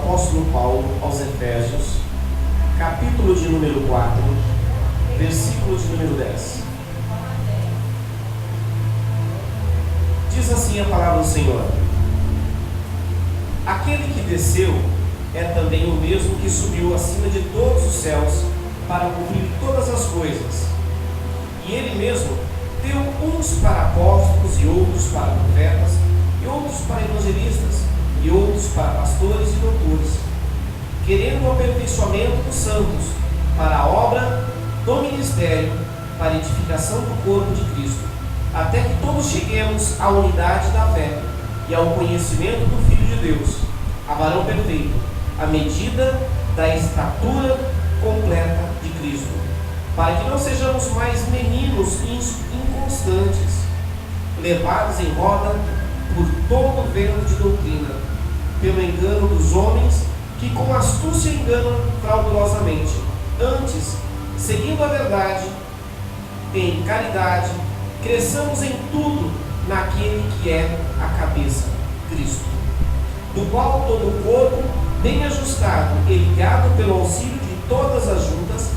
apóstolo Paulo aos Efésios, capítulo de número 4, versículo de número 10. Diz assim a palavra do Senhor: aquele que desceu é também o mesmo que subiu acima de todos os céus para cumprir todas as coisas. E ele mesmo deu uns para apóstolos, e outros para profetas, e outros para evangelistas, e outros para pastores e doutores, querendo o aperfeiçoamento dos santos para a obra do ministério, para a edificação do corpo de Cristo, até que todos cheguemos à unidade da fé e ao conhecimento do Filho de Deus, a varão perfeito, à medida da estatura completa de Cristo, para que não sejamos mais meninos inconstantes, levados em roda por todo vento de doutrina, pelo engano dos homens que com astúcia enganam fraudulosamente. Antes, seguindo a verdade, em caridade, cresçamos em tudo naquele que é a cabeça, Cristo, do qual todo o corpo, bem ajustado e ligado pelo auxílio de todas as juntas,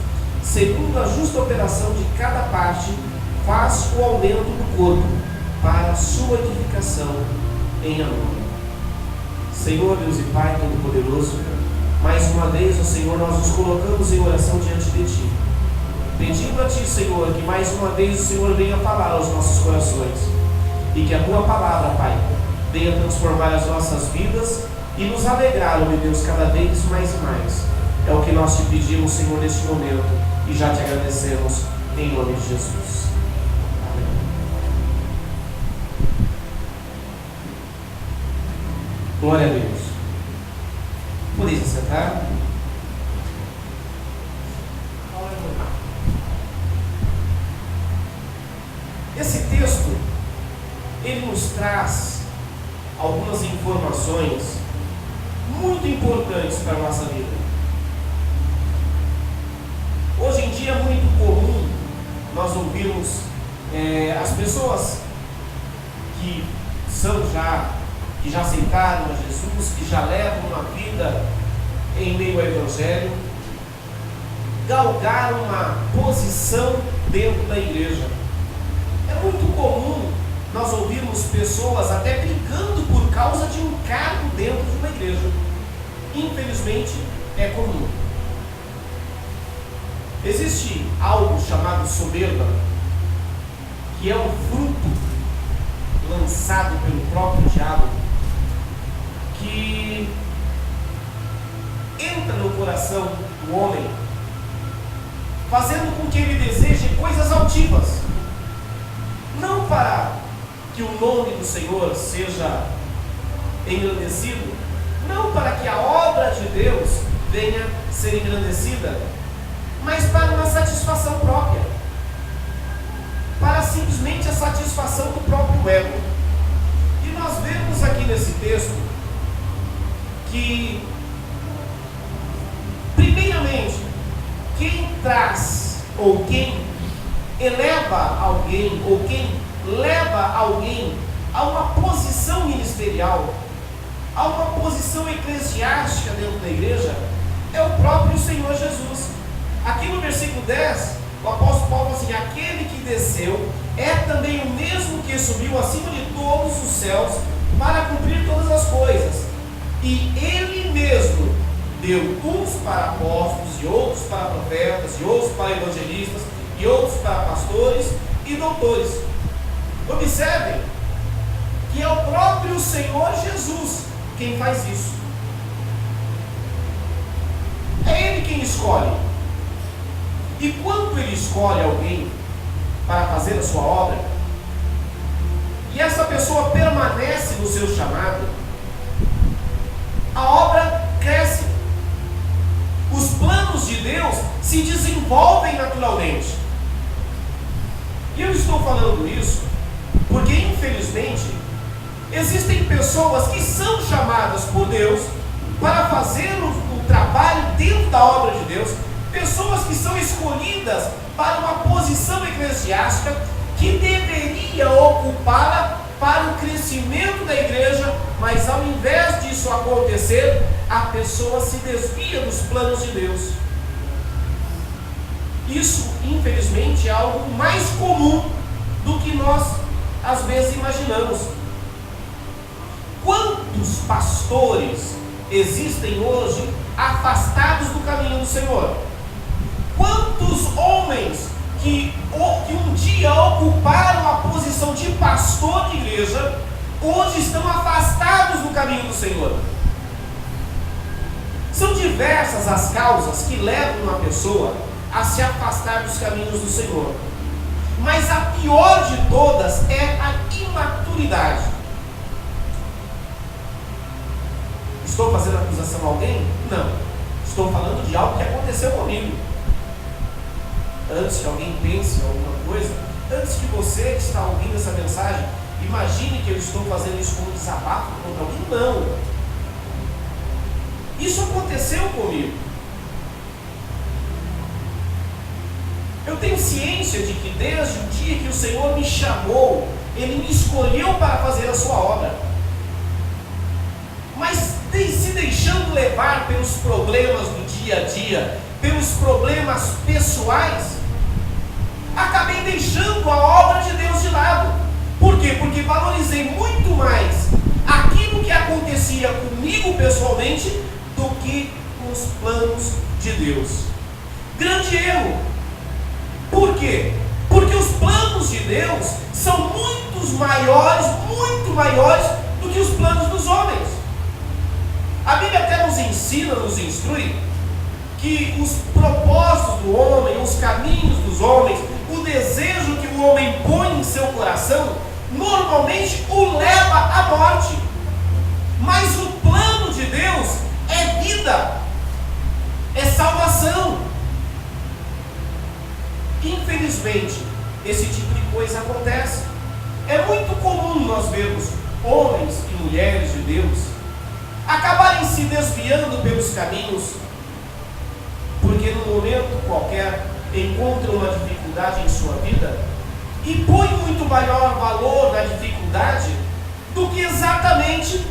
segundo a justa operação de cada parte, faz o aumento do corpo para a sua edificação em amor. Senhor Deus e Pai Todo-Poderoso, mais uma vez, ó Senhor, nós nos colocamos em oração diante de Ti, pedindo a Ti, Senhor, que mais uma vez o Senhor venha falar aos nossos corações, e que a Tua palavra, Pai, venha transformar as nossas vidas e nos alegrar, ó meu Deus, cada vez mais e mais. É o que nós te pedimos, Senhor, neste momento, e já te agradecemos em nome de Jesus. Amém. Glória a Deus. Podeis sentar? Esse texto, ele nos traz algumas informações muito importantes para a nossa vida. Hoje em dia é muito comum nós ouvirmos as pessoas que já aceitaram a Jesus, que já levam uma vida em meio ao Evangelho, galgar uma posição dentro da igreja. É muito comum nós ouvirmos pessoas até brigando por causa de um cargo dentro de uma igreja. Infelizmente, é comum. Existe algo chamado soberba, que é um fruto lançado pelo próprio diabo, que entra no coração do homem, fazendo com que ele deseje coisas altivas, não para que o nome do Senhor seja engrandecido, não para que a obra de Deus venha ser engrandecida, mas para uma satisfação própria, para simplesmente a satisfação do próprio ego. E nós vemos aqui nesse texto que, primeiramente, quem traz ou quem eleva alguém ou quem leva alguém a uma posição ministerial, a uma posição eclesiástica dentro da igreja, é o próprio Senhor Jesus. Aqui no versículo 10, o apóstolo Paulo fala assim: aquele que desceu é também o mesmo que subiu acima de todos os céus para cumprir todas as coisas. E ele mesmo deu uns para apóstolos, e outros para profetas, e outros para evangelistas, e outros para pastores e doutores. Observem que é o próprio Senhor Jesus quem faz isso. É Ele quem escolhe. E quando Ele escolhe alguém para fazer a sua obra, e essa pessoa permanece no seu chamado, a obra cresce. Os planos de Deus se desenvolvem naturalmente. E eu estou falando isso porque, infelizmente, existem pessoas que são chamadas por Deus para fazer o trabalho dentro da obra de Deus, pessoas que são escolhidas para uma posição eclesiástica que deveria ocupá-la para o crescimento da igreja, mas ao invés disso acontecer, a pessoa se desvia dos planos de Deus. Isso, infelizmente, é algo mais comum do que nós, às vezes, imaginamos. Quantos pastores existem hoje afastados do caminho do Senhor? Quantos homens que um dia ocuparam a posição de pastor de igreja, hoje estão afastados do caminho do Senhor? São diversas as causas que levam uma pessoa a se afastar dos caminhos do Senhor, mas a pior de todas é a imaturidade. Estou fazendo acusação a alguém? Não. Estou falando de algo que aconteceu comigo. Antes que alguém pense em alguma coisa, antes que você que está ouvindo essa mensagem imagine que eu estou fazendo isso como desabafo contra alguém, não. Isso aconteceu comigo. Eu tenho ciência de que desde o dia que o Senhor me chamou, Ele me escolheu para fazer a sua obra. Mas se deixando levar pelos problemas do dia a dia, pelos problemas pessoais, acabei deixando a obra de Deus de lado. Por quê? Porque valorizei muito mais aquilo que acontecia comigo pessoalmente do que os planos de Deus. Grande erro. Por quê? Porque os planos de Deus são muito maiores do que os planos dos homens. A Bíblia até nos ensina, nos instrui, que os propósitos do homem, os caminhos dos homens, o desejo que o homem põe em seu coração, normalmente o leva à morte. Mas o plano de Deus é vida, é salvação. Infelizmente, esse tipo de coisa acontece. É muito comum nós vermos homens e mulheres de Deus acabarem se desviando pelos caminhos, porque num momento qualquer encontram uma dificuldade em sua vida e põem muito maior valor na dificuldade do que exatamente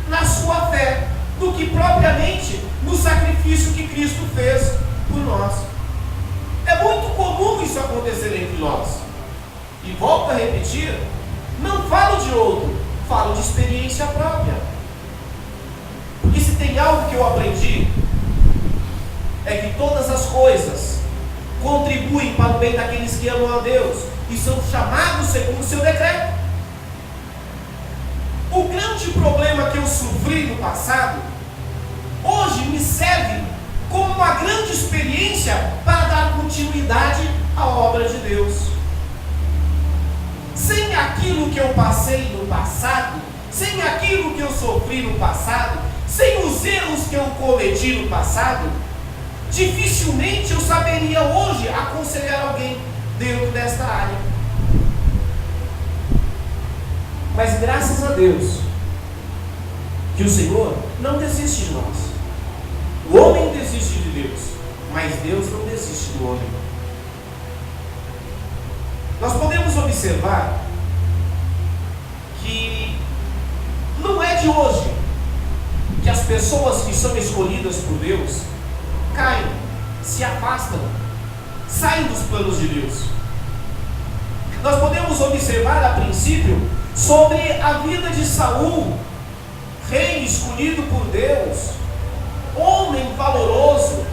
na sua fé, do que propriamente no sacrifício que Cristo fez por nós. É muito comum isso acontecer entre nós. E volto a repetir, não falo de outro, falo de experiência própria. Porque se tem algo que eu aprendi, é que todas as coisas contribuem para o bem daqueles que amam a Deus e são chamados segundo o seu decreto. O grande problema que eu sofri no passado, hoje me serve como uma grande experiência para dar continuidade à obra de Deus. Sem aquilo que eu passei no passado, sem aquilo que eu sofri no passado, sem os erros que eu cometi no passado, dificilmente eu saberia hoje aconselhar alguém dentro desta área. Mas graças a Deus que o Senhor não desiste de nós. O homem desiste de Deus, mas Deus não desiste do homem. Nós podemos observar que não é de hoje que as pessoas que são escolhidas por Deus caem, se afastam, saem dos planos de Deus. Nós podemos observar a princípio sobre a vida de Saul, rei escolhido por Deus, homem valoroso,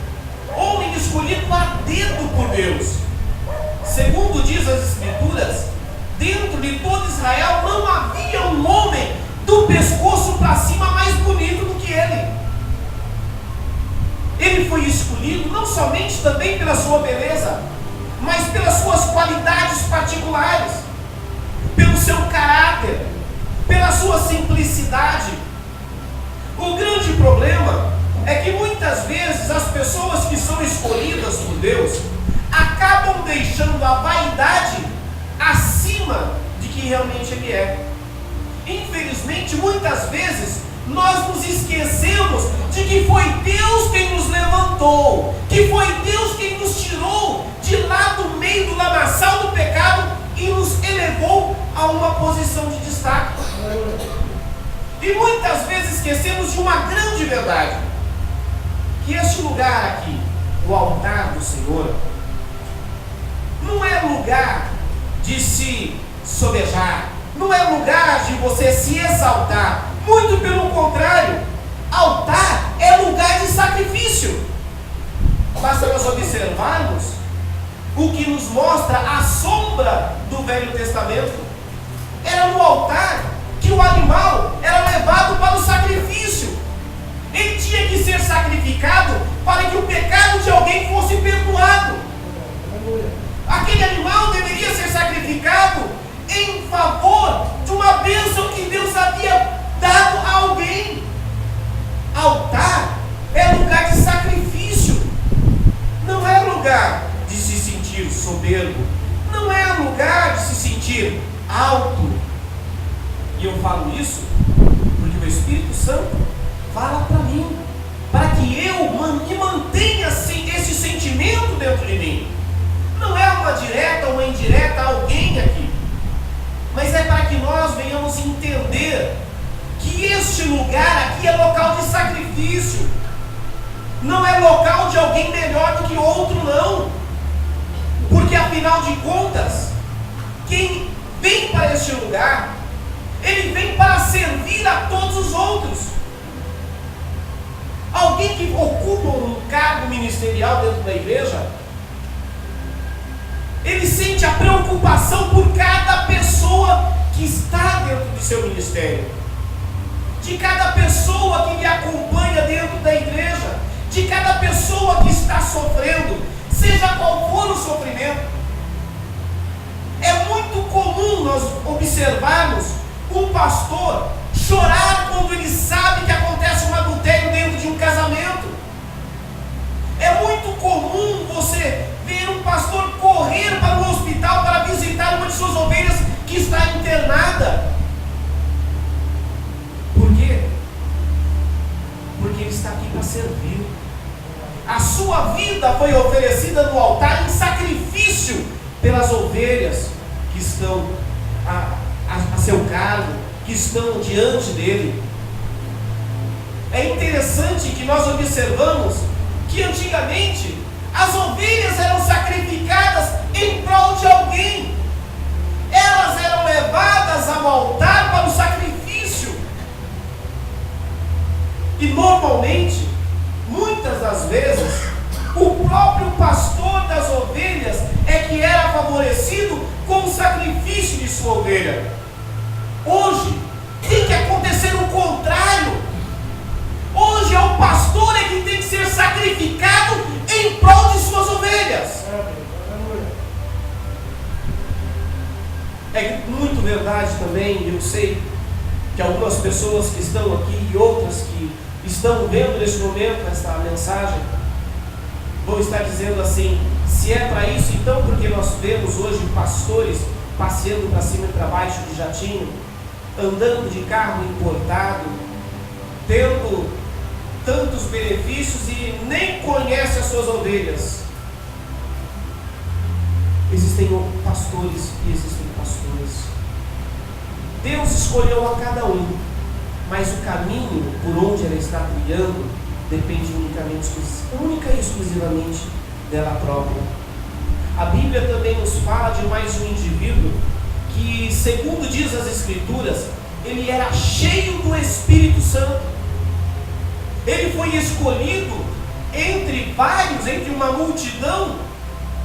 homem escolhido a dedo por Deus. Segundo diz as Escrituras, dentro de todo Israel não havia um homem do pescoço para cima mais bonito do que ele. Ele foi escolhido não somente também pela sua beleza, mas pelas suas qualidades particulares, pelo seu caráter, pela sua simplicidade. O grande problema é que muitas vezes as pessoas que são escolhidas por Deus acabam deixando a vaidade acima de quem realmente Ele é. Infelizmente, muitas vezes nós nos esquecemos de que foi Deus quem nos levantou, que foi Deus quem nos tirou de lá do meio do lamaçal do pecado e nos elevou a uma posição de destaque. E E muitas vezes esquecemos de uma grande verdade, que este lugar aqui, o altar do Senhor, não é lugar de se sobejar, não é lugar de você se exaltar, muito pelo contrário. Altar é lugar de sacrifício. Basta nós observarmos o que nos mostra a sombra do Velho Testamento. Era no altar que o animal era levado para o sacrifício. Ele tinha que ser sacrificado para que o pecado de alguém fosse perdoado. Aquele animal deveria ser sacrificado em favor de uma bênção que Deus havia dado a alguém. Altar é lugar de sacrifício, não é lugar de se sentir soberbo, não é lugar de se sentir alto. E eu falo isso porque o Espírito Santo fala para mim, para que eu me mantenha esse sentimento dentro de mim. Não é uma direta ou uma indireta a alguém aqui, mas é para que nós venhamos entender que este lugar aqui é local de sacrifício, não é local de alguém melhor do que outro, não, porque afinal de contas, quem vem para este lugar, ele vem para servir a todos os outros. Alguém que ocupa um cargo ministerial dentro da igreja, ele sente a preocupação por cada pessoa que está dentro do seu ministério, de cada pessoa que lhe acompanha dentro da igreja, de cada pessoa que está sofrendo, seja qual for o sofrimento. É muito comum nós observarmos um pastor chorar quando ele sabe que acontece um adultério dentro de um casamento. É muito comum você ver um pastor correr para o hospital para visitar uma de suas ovelhas que está internada. Por quê? Porque ele está aqui para servir. A sua vida foi oferecida no altar em sacrifício pelas ovelhas que estão a seu cargo, que estão diante dele. É interessante que nós observamos que antigamente as ovelhas eram sacrificadas em prol de alguém. Elas eram levadas ao altar para o sacrifício. E normalmente, muitas das vezes, o próprio pastor das ovelhas é que era favorecido com o sacrifício de sua ovelha. Hoje tem que acontecer o contrário. Hoje é o pastor que tem que ser sacrificado em prol de suas ovelhas. É muito verdade também, eu sei que algumas pessoas que estão aqui e outras que estão vendo nesse momento esta mensagem vão estar dizendo assim: se é para isso, então porque nós vemos hoje pastores passeando para cima e para baixo de jatinho, andando de carro importado, tendo tantos benefícios e nem conhece as suas ovelhas. Existem pastores e existem pastores. Deus escolheu a cada um, mas o caminho por onde ela está trilhando depende única e exclusivamente dela própria. A Bíblia também nos fala de mais um indivíduo que, segundo diz as Escrituras, ele era cheio do Espírito Santo. Ele foi escolhido entre vários, entre uma multidão,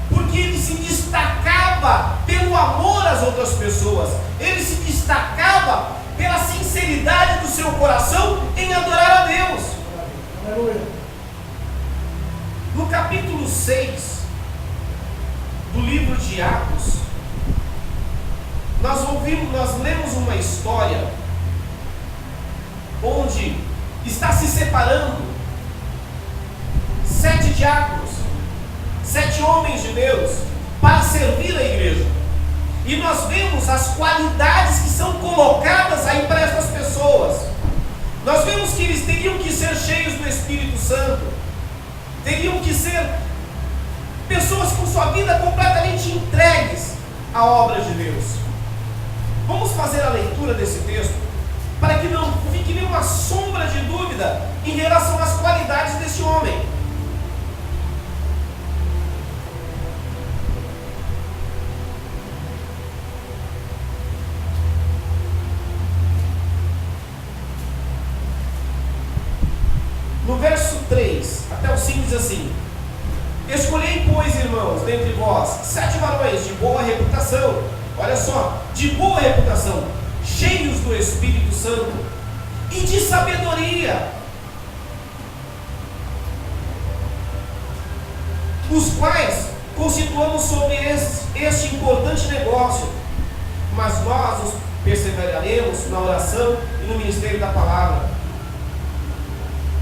porque ele se destacava pelo amor às outras pessoas. Ele se destacava pela sinceridade do seu coração em adorar a Deus. No capítulo 6 do livro de Atos, nós lemos uma história onde está se separando 7 diáconos, 7 homens de Deus, para servir a igreja. E nós vemos as qualidades que são colocadas aí para essas pessoas. Nós vemos que eles teriam que ser cheios do Espírito Santo, teriam que ser pessoas com sua vida completamente entregues à obra de Deus. Vamos fazer a leitura desse texto para que não fique nenhuma sombra de dúvida em relação às qualidades desse homem. No verso 3 até o 5 diz assim: escolhei, pois, irmãos, dentre vós 7 varões de boa reputação, olha só, de boa reputação, cheios do Espírito Santo e de sabedoria, os quais constituamos sobre este importante negócio, mas nós os perseveraremos na oração e no ministério da palavra.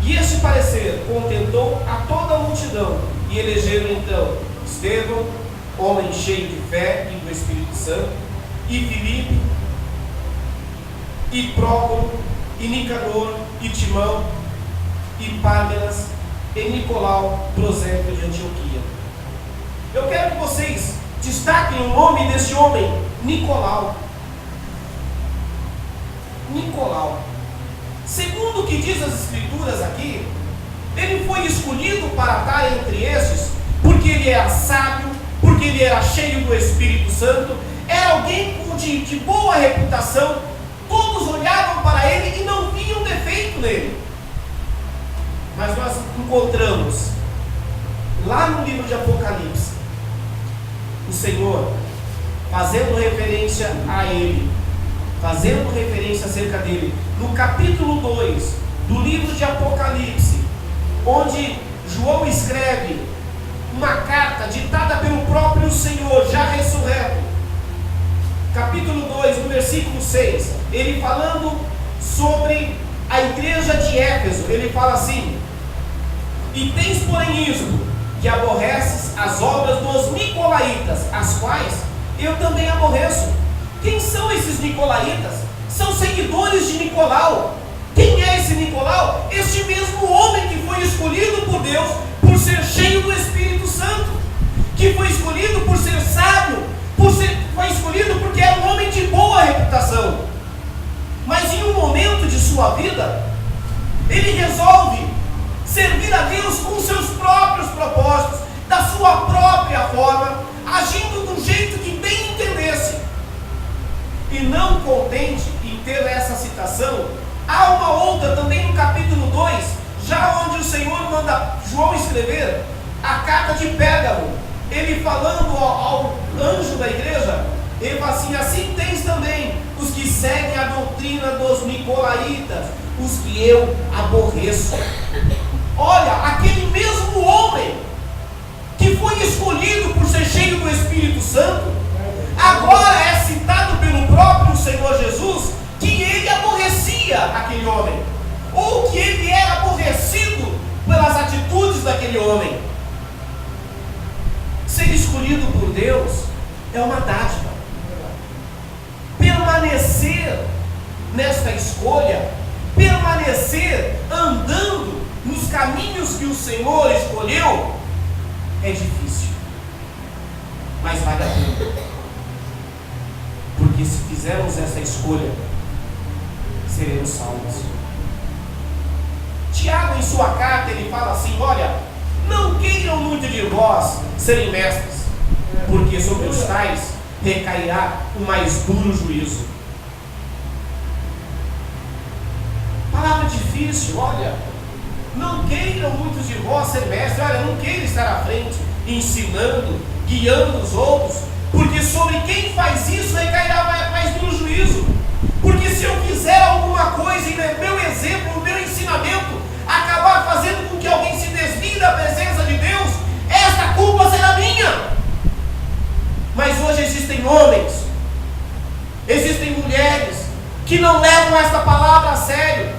E este parecer contentou a toda a multidão, e elegeram então Estevão, homem cheio de fé e do Espírito Santo, e Filipe, e Prócoro, e Nicador, e Timão, e Pármenas, e Nicolau, prosélito de Antioquia. Eu quero que vocês destaquem o nome desse homem, Nicolau. Nicolau. Segundo o que diz as Escrituras aqui, ele foi escolhido para estar entre esses, porque ele era sábio, porque ele era cheio do Espírito Santo, era alguém de boa reputação, todos olhavam para ele e não viam defeito nele. Mas nós encontramos, lá no livro de Apocalipse, o Senhor fazendo referência a ele, fazendo referência acerca dele, no capítulo 2 do livro de Apocalipse, onde João escreve uma carta ditada pelo próprio Senhor, já ressurreto. Capítulo 2, no versículo 6, ele falando sobre a igreja de Éfeso, ele fala assim: e tens, porém, isto, que aborreces as obras dos nicolaítas, as quais eu também aborreço. Quem são esses nicolaítas? São seguidores de Nicolau. Quem é esse Nicolau? Este mesmo homem que foi escolhido por Deus por ser cheio do Espírito Santo, que foi escolhido por ser sábio, foi escolhido porque era um homem de boa reputação. Mas em um momento de sua vida, ele resolve servir a Deus com seus próprios propósitos, da sua própria forma, agindo do jeito que bem entendesse. E não contente em ter essa citação, há uma outra também no capítulo 2, já onde o Senhor manda João escrever a carta de Pérgamo. Ele falando ao anjo da igreja, ele fala assim: assim tens também os que seguem a doutrina dos nicolaítas, os que eu aborreço. Olha, aquele mesmo homem que foi escolhido por ser cheio do Espírito Santo, agora é citado pelo próprio Senhor Jesus que ele aborrecia aquele homem, ou que ele era aborrecido pelas atitudes daquele homem. Ser escolhido por Deus é uma dádiva. Permanecer nesta escolha, permanecer andando nos caminhos que o Senhor escolheu, é difícil, mas vale a pena. Porque se fizermos essa escolha, seremos salvos. Tiago, em sua carta, ele fala assim: olha, não queiram muito de vós serem mestres, porque sobre os tais recairá o mais duro juízo. Palavra difícil, olha. Não queiram muitos de vós ser mestres. Olha, não queira estar à frente, ensinando, guiando os outros, porque sobre quem faz isso recairá mais duro juízo. Porque se eu fizer alguma coisa e no meu exemplo, no meu ensinamento, acabar fazendo com que alguém se desvie da presença de Deus, esta culpa será minha. Mas hoje existem homens, existem mulheres que não levam esta palavra a sério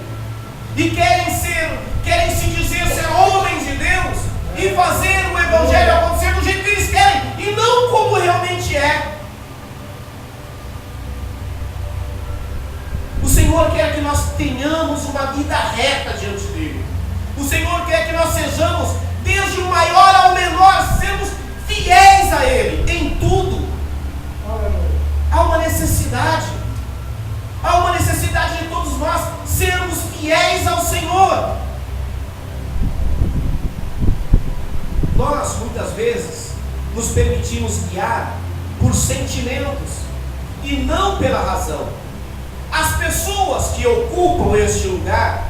e querem se dizer ser homens de Deus e fazer o evangelho acontecer do jeito que eles querem e não como realmente é. O Senhor quer que nós tenhamos uma vida reta diante dele. O Senhor quer que nós sejamos, desde o maior ao menor, sermos fiéis a ele em tudo. Há uma necessidade de todos nós. vezes nos permitimos guiar por sentimentos e não pela razão. As pessoas que ocupam este lugar,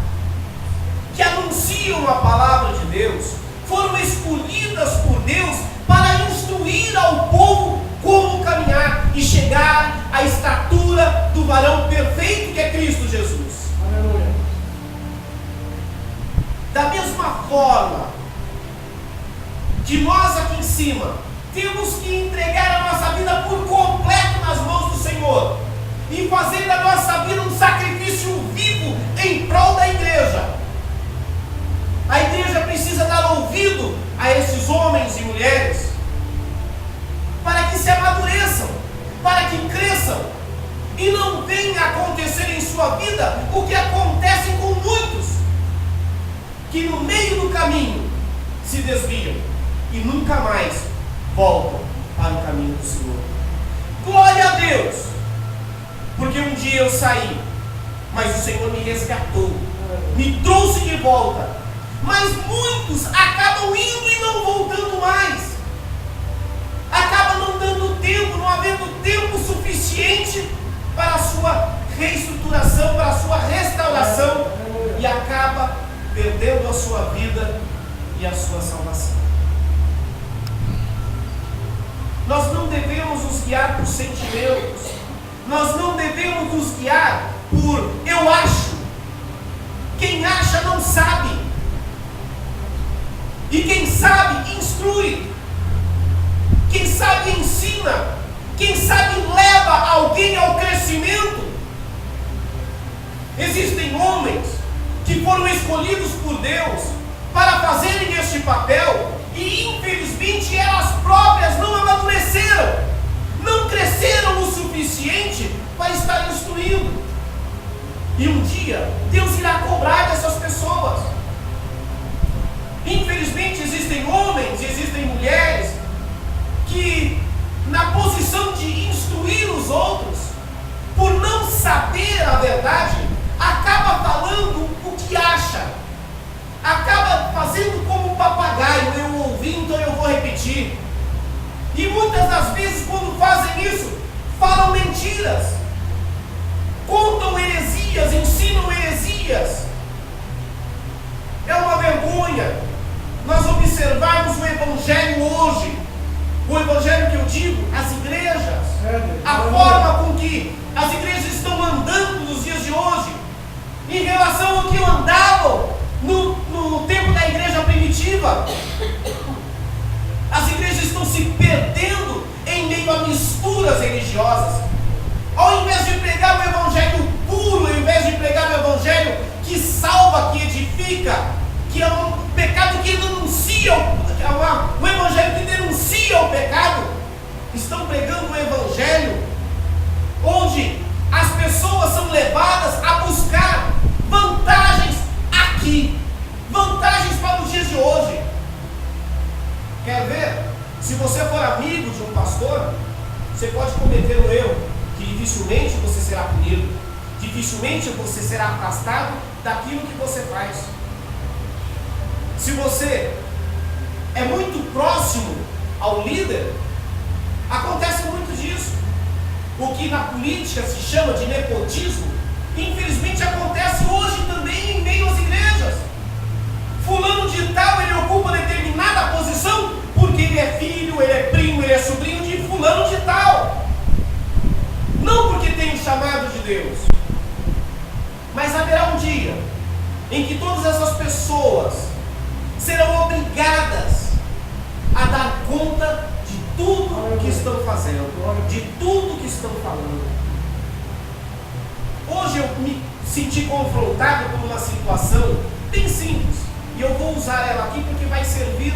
que anunciam a palavra de Deus, foram escolhidas por Deus para instruir ao povo como caminhar e chegar à estatura do varão perfeito que é Cristo Jesus. Aleluia. Da mesma forma que nós aqui em cima temos que entregar a nossa vida por completo nas mãos do Senhor e fazer da nossa vida um sacrifício vivo em prol da igreja. A igreja precisa dar ouvido a esses homens e mulheres para que se amadureçam, para que cresçam e não venha a acontecer em sua vida o que acontece com muitos, que no meio do caminho se desviam e nunca mais voltam para o caminho do Senhor. Glória a Deus, porque um dia eu saí, mas o Senhor me resgatou, me trouxe de volta. Mas muitos acabam indo e não voltando mais. Acaba não dando tempo, não havendo tempo suficiente para a sua reestruturação, para a sua restauração, e acaba perdendo a sua vida e a sua salvação. Nós não devemos nos guiar por sentimentos. Nós não devemos nos guiar por eu acho. Quem acha não sabe. E quem sabe, instrui. Quem sabe, ensina. Quem sabe, leva alguém ao crescimento. Existem homens que foram escolhidos por Deus para fazerem este papel e, infelizmente, elas próprias não amadureceram, não cresceram o suficiente para estar instruindo. E um dia, Deus irá cobrar dessas pessoas. Infelizmente, existem homens e existem mulheres que, na posição de instruir os outros, por não saber a verdade, acaba falando o que acha, acaba fazendo como um papagaio. Eu ouvi, então eu vou repetir. E muitas das vezes, quando fazem isso, falam mentiras, contam heresias, ensinam heresias. É uma vergonha nós observarmos o Evangelho hoje. O Evangelho que eu digo, as igrejas, a forma com que as igrejas estão andando nos dias de hoje, em relação ao que andavam no tempo da igreja primitiva. As igrejas estão se perdendo em meio a misturas religiosas. Ao invés de pregar o Evangelho puro, ao invés de pregar o Evangelho que salva, que edifica, que é um pecado que denuncia, um Evangelho que denuncia o pecado, estão pregando um Evangelho onde as pessoas são levadas a buscar vantagens aqui, vantagens para os dias de hoje. Quer ver? Se você for amigo de um pastor, você pode cometer um erro que dificilmente você será punido, dificilmente você será afastado daquilo que você faz. Se você é muito próximo ao líder, acontece muito disso. O que na política se chama de nepotismo, infelizmente acontece hoje também em meio às igrejas. Fulano de tal, ele ocupa determinada posição porque ele é filho, ele é primo, ele é sobrinho de fulano de tal. Não porque tem um chamado de Deus. Mas haverá um dia em que todas essas pessoas serão obrigadas a dar conta de tudo que estão fazendo, de tudo que estão falando. Hoje eu me senti confrontado por uma situação bem simples, e eu vou usar ela aqui porque vai servir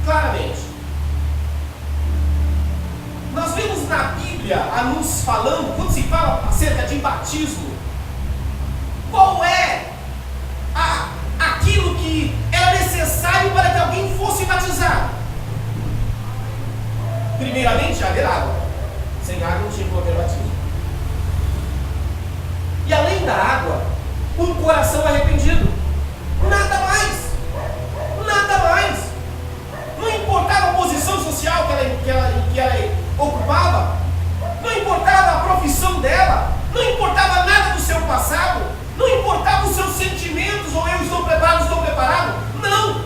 claramente. Nós vemos na Bíblia anúncios falando, quando se fala acerca de batismo, qual é aquilo que era necessário para que alguém fosse batizado. Primeiramente, haver água. Sem água não tinha como haver batismo. E além da água, um coração arrependido. Nada mais. Nada mais. Não importava a posição não importava nada do seu passado, não importava os seus sentimentos, ou eu estou preparado. Não!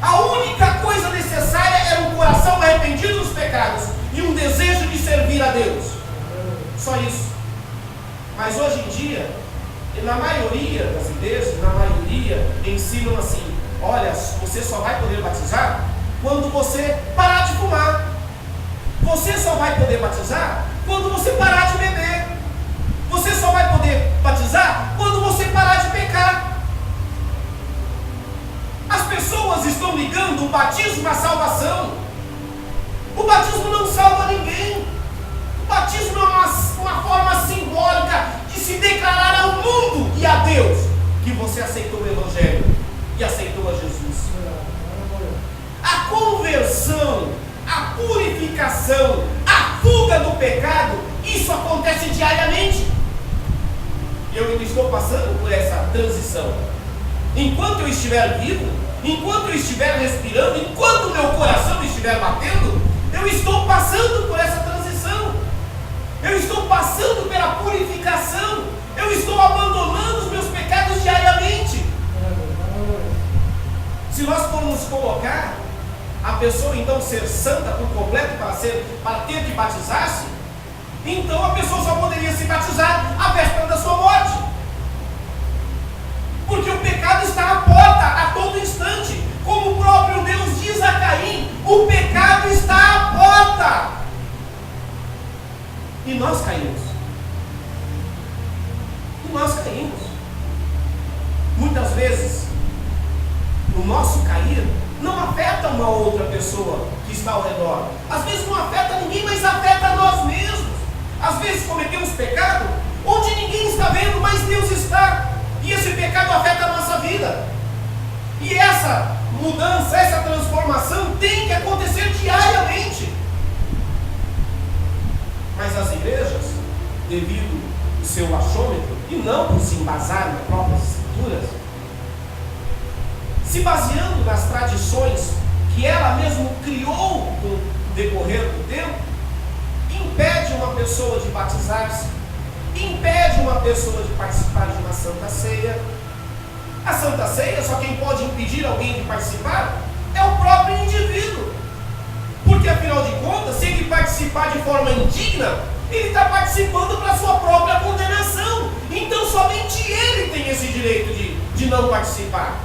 A única coisa necessária era um coração arrependido dos pecados e um desejo de servir a Deus. Só isso. Mas hoje em dia, na maioria das igrejas, ensinam assim: olha, você só vai poder batizar quando você parar de fumar. Você só vai poder batizar quando você parar de beber. Você só vai poder batizar quando você parar de pecar. As pessoas estão ligando o batismo à salvação. O batismo não salva ninguém. O batismo é uma forma simbólica de se declarar ao mundo e a Deus que você aceitou o Evangelho e aceitou a Jesus. A conversão, a purificação, a fuga do pecado, isso acontece diariamente. Eu estou passando por essa transição. Enquanto eu estiver vivo, enquanto eu estiver respirando, enquanto meu coração estiver batendo, eu estou passando por essa transição. Eu estou passando pela purificação. Eu estou abandonando os meus pecados diariamente. Se nós formos colocar a pessoa então ser santa por completo para ter que batizar-se, então a pessoa só poderia se batizar à véspera da sua morte. Porque o pecado está à porta a todo instante. Como o próprio Deus diz a Caim, o pecado está à porta. E nós caímos. Muitas vezes, o nosso cair não afeta uma outra pessoa que está ao redor. Às vezes não afeta ninguém, mas afeta nós mesmos. Às vezes cometemos pecado onde ninguém está vendo, mas Deus está. E esse pecado afeta a nossa vida. E essa mudança, essa transformação tem que acontecer diariamente. Mas as igrejas, devido ao seu achômetro, e não por se embasar nas próprias escrituras, se baseando nas tradições que ela mesma criou com o decorrer do tempo, impede uma pessoa de batizar-se, impede uma pessoa de participar de uma Santa Ceia. A Santa Ceia, só quem pode impedir alguém de participar é o próprio indivíduo. Porque afinal de contas, se ele participar de forma indigna, ele está participando para a sua própria condenação. Então somente ele tem esse direito de não participar.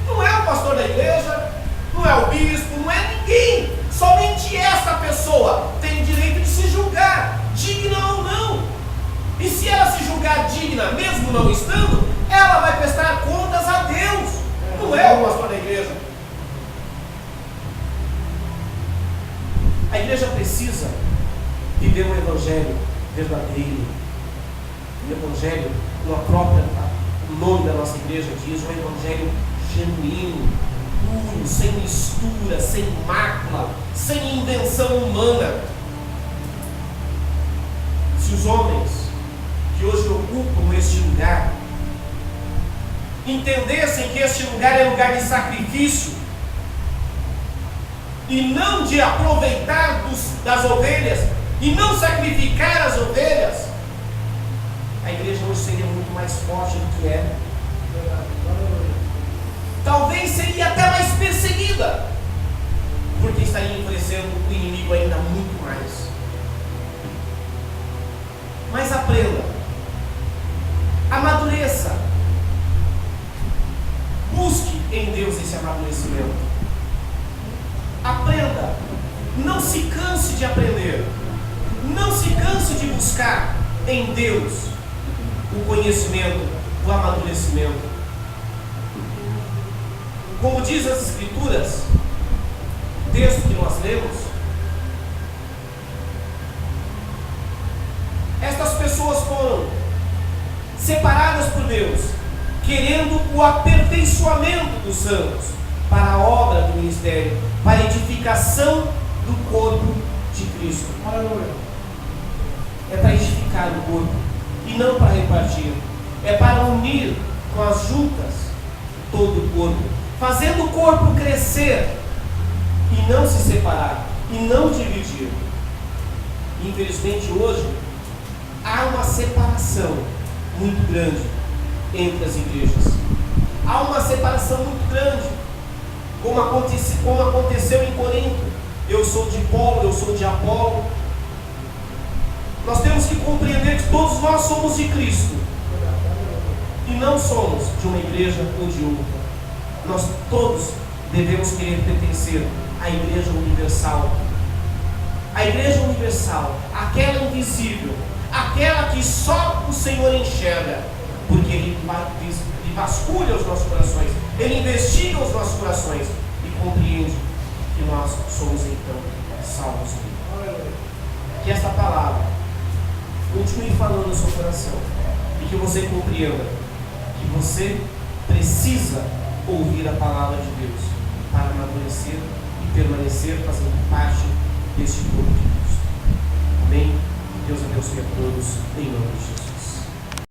Não é o pastor da igreja, não é o bispo, não é ninguém. Somente essa pessoa tem o direito de se julgar, digna ou não. E se ela se julgar digna, mesmo não estando, ela vai prestar contas a Deus. Não é o pastor da igreja. A igreja precisa viver um evangelho verdadeiro. Um evangelho, o nome da nossa igreja diz, um evangelho genuíno, puro, sem mistura, sem mácula, sem invenção humana. Se os homens que hoje ocupam este lugar entendessem que este lugar é lugar de sacrifício e não de aproveitar das ovelhas e não sacrificar as ovelhas, a igreja hoje seria muito mais forte do que é. Talvez seria até mais perseguida, porque estaria enfraquecendo o inimigo ainda muito mais. Mas aprenda, amadureça, busque em Deus esse amadurecimento. Aprenda, não se canse de aprender, não se canse de buscar em Deus o conhecimento, o amadurecimento. Como diz as Escrituras, o texto que nós lemos, estas pessoas foram separadas por Deus, querendo o aperfeiçoamento dos santos para a obra do ministério, para a edificação do corpo de Cristo. É para edificar o corpo e não para repartir. É para unir com as juntas todo o corpo, fazendo o corpo crescer e não se separar e não dividir. Infelizmente hoje há uma separação muito grande entre as igrejas. Há uma separação muito grande, como aconteceu em Corinto. Eu sou de Paulo, eu sou de Apolo. Nós temos que compreender que todos nós somos de Cristo e não somos de uma igreja ou de outra. Nós todos devemos querer pertencer à Igreja Universal. A Igreja Universal, aquela invisível, aquela que só o Senhor enxerga, porque Ele vasculha os nossos corações, Ele investiga os nossos corações e compreende que nós somos então salvos nele. Que esta palavra continue falando no seu coração e que você compreenda que você precisa ouvir a palavra de Deus para amadurecer e permanecer fazendo parte deste corpo de Cristo. Amém? Deus abençoe a todos, em nome de Jesus.